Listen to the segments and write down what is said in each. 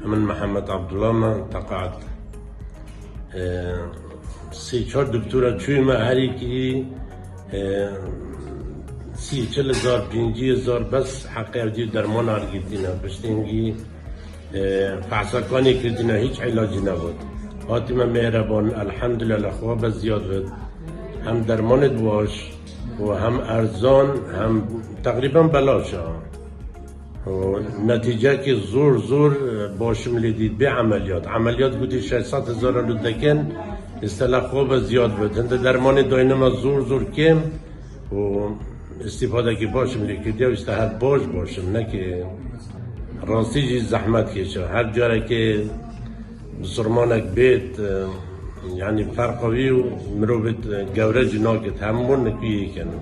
من محمد عبدالله من تقاعد 3-4 دکتر چوی ما هری کی 30-40,000 50,000 بس حقی اودی درمان آرگیدینا پشتینگی فحصکانی کردینا هیچ علاجی نبود. حاتم مهربان الحمدلله خواب زیاد بود، هم درمانت باش و هم ارزان هم تقریبا بلاشه و نتیجه که زور باشم لیدید به عملیات بودی 600,000 لودکن اصطلاح خواب زیاد بود. هنده درمان داینما زور کم و استفاده که باشم لیکردی و استهر باشم نه که راستی جی زحمت کشه. هر جاره که بسرمانک بیت یعنی فرقوی و مروبت گوره جناکت همون نکویه کنه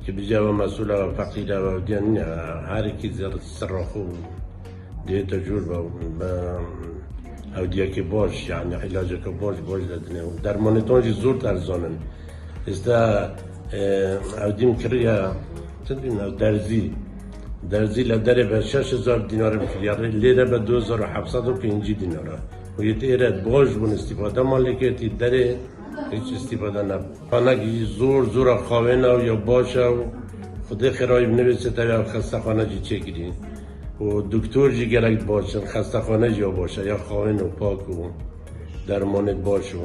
که بجا و مسئول و فقیر و دیان هر کی سرخو دیتا جور با او دیا که باش یعنی علاج که باش دادنه و درمانتان جی زور ترزانن استا او دیم کریا تدبین او درزی لدره به 6,000 دینار بکلیاره لیره به 2,705 دیناره و یه تیرد باش بون استفاده مالکه تی دره هیچ استفاده نب خانه زور خواهنه و یا باشه و خود خرایی بنویسه تا خسته خانه جی چه گیری و دکتر جی گرک باشه خسته خانه جی باشه یا خواهن و پاک و درمانت باشه